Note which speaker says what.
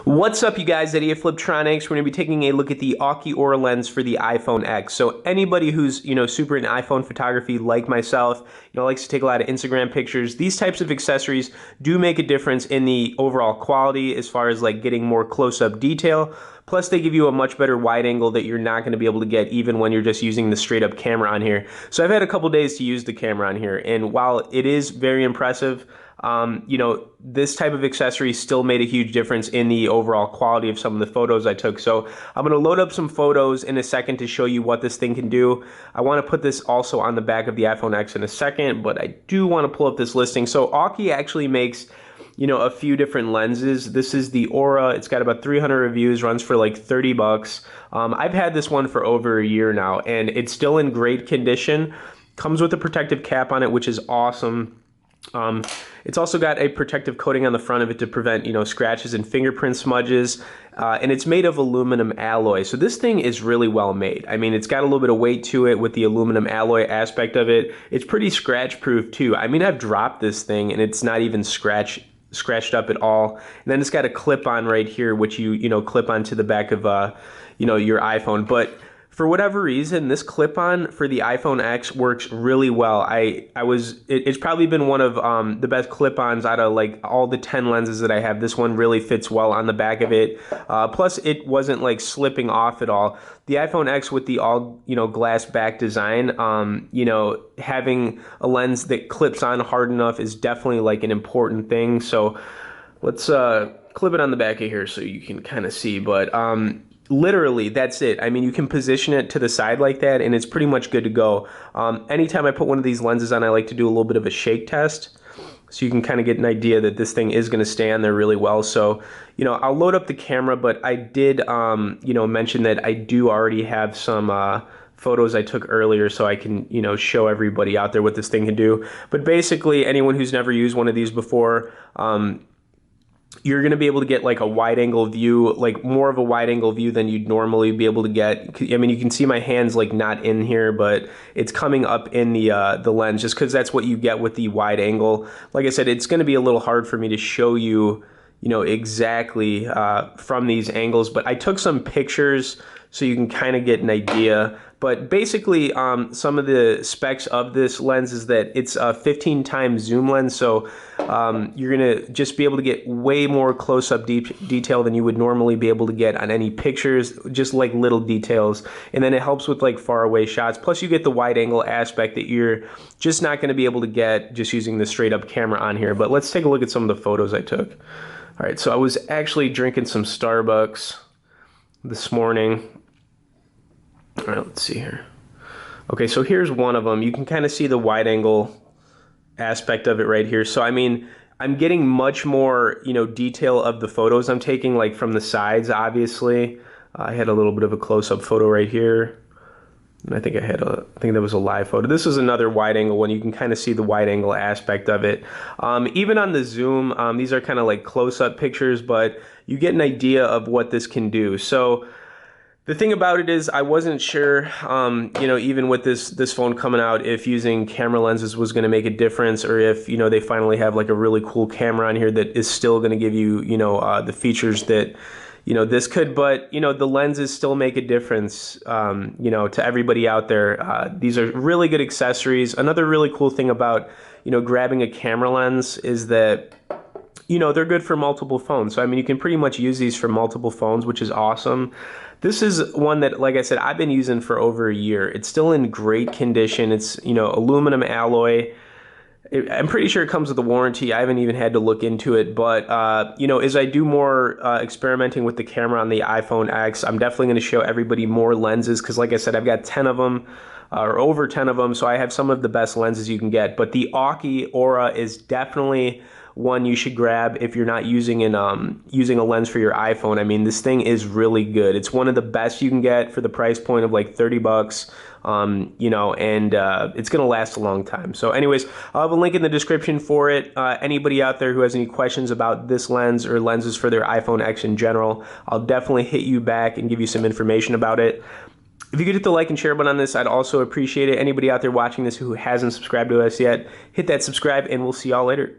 Speaker 1: What's up, you guys? Eddie at Fliptroniks. We're going to be taking a look at the Aukey Lens for the iPhone X. So anybody who's, super into iPhone photography like myself, likes to take a lot of Instagram pictures, these types of accessories do make a difference in the overall quality as far as like getting more close-up detail. Plus, they give you a much better wide angle that you're not going to be able to get even when you're just using the straight-up camera on here. So I've had a couple days to use the camera on here, and while it is very impressive, this type of accessory still made a huge difference in the overall quality of some of the photos I took. So I'm going to load up some photos in a second to show you what this thing can do. I want to put this also on the back of the iPhone X in a second, but I do want to pull up this listing. So Aukey actually makes a few different lenses. This is the Aura. It's got about 300 reviews, runs for like 30 bucks. I've had this one for over a year now, and it's still in great condition. Comes with a protective cap on it, which is awesome. It's also got a protective coating on the front of it to prevent, scratches and fingerprint smudges, and it's made of aluminum alloy. So this thing is really well made. I mean, it's got a little bit of weight to it with the aluminum alloy aspect of it. It's pretty scratch proof too. I mean, I've dropped this thing and it's not even scratched up at all. And then it's got a clip on right here, which you clip onto the back of your iPhone. But for whatever reason, this clip-on for the iPhone X works really well. It's probably been one of the best clip-ons out of like all the 10 lenses that I have. This one really fits well on the back of it. Plus, it wasn't like slipping off at all. The iPhone X with the all glass back design, having a lens that clips on hard enough is definitely like an important thing. So let's clip it on the back of here so you can kind of see. But literally, that's it. I mean, you can position it to the side like that, and it's pretty much good to go. Anytime I put one of these lenses on, I like to do a little bit of a shake test, so you can kind of get an idea that this thing is going to stay on there really well. So, I'll load up the camera, but I did, mention that I do already have some photos I took earlier, so I can, show everybody out there what this thing can do. But basically, anyone who's never used one of these before, you're going to be able to get like a wide angle view, like more of a wide angle view than you'd normally be able to get. I mean, you can see my hands like not in here, but it's coming up in the lens just because that's what you get with the wide angle. Like I said, it's going to be a little hard for me to show you, exactly from these angles, but I took some pictures so you can kind of get an idea. But basically, some of the specs of this lens is that it's a 15 times zoom lens, so you're gonna just be able to get way more close-up detail than you would normally be able to get on any pictures, just like little details. And then it helps with like far away shots. Plus you get the wide angle aspect that you're just not gonna be able to get just using the straight up camera on here. But let's take a look at some of the photos I took. All right, so I was actually drinking some Starbucks this morning. All right, let's see here. Okay, so here's one of them. You can kind of see the wide angle aspect of it right here. So I mean, I'm getting much more, detail of the photos I'm taking, like from the sides, obviously. I had a little bit of a close-up photo right here. And I think that was a live photo. This is another wide angle one. You can kind of see the wide angle aspect of it. Even on the zoom, these are kind of like close-up pictures, but you get an idea of what this can do. So the thing about it is I wasn't sure, even with this phone coming out, if using camera lenses was going to make a difference, or if, they finally have like a really cool camera on here that is still going to give you, the features that, this could. But, the lenses still make a difference, to everybody out there. These are really good accessories. Another really cool thing about, grabbing a camera lens is that, they're good for multiple phones. So, I mean, you can pretty much use these for multiple phones, which is awesome. This is one that, like I said, I've been using for over a year. It's still in great condition. It's, aluminum alloy. I'm pretty sure it comes with a warranty. I haven't even had to look into it. But, as I do more experimenting with the camera on the iPhone X, I'm definitely going to show everybody more lenses because, like I said, I've got 10 of them. Or over 10 of them, so I have some of the best lenses you can get. But the Aukey Aura is definitely one you should grab if you're not using using a lens for your iPhone. I mean, this thing is really good. It's one of the best you can get for the price point of like 30 bucks. And it's gonna last a long time. So anyways, I'll have a link in the description for it. Anybody out there who has any questions about this lens or lenses for their iPhone X in general, I'll definitely hit you back and give you some information about it. If you could hit the like and share button on this, I'd also appreciate it. Anybody out there watching this who hasn't subscribed to us yet, hit that subscribe, and we'll see y'all later.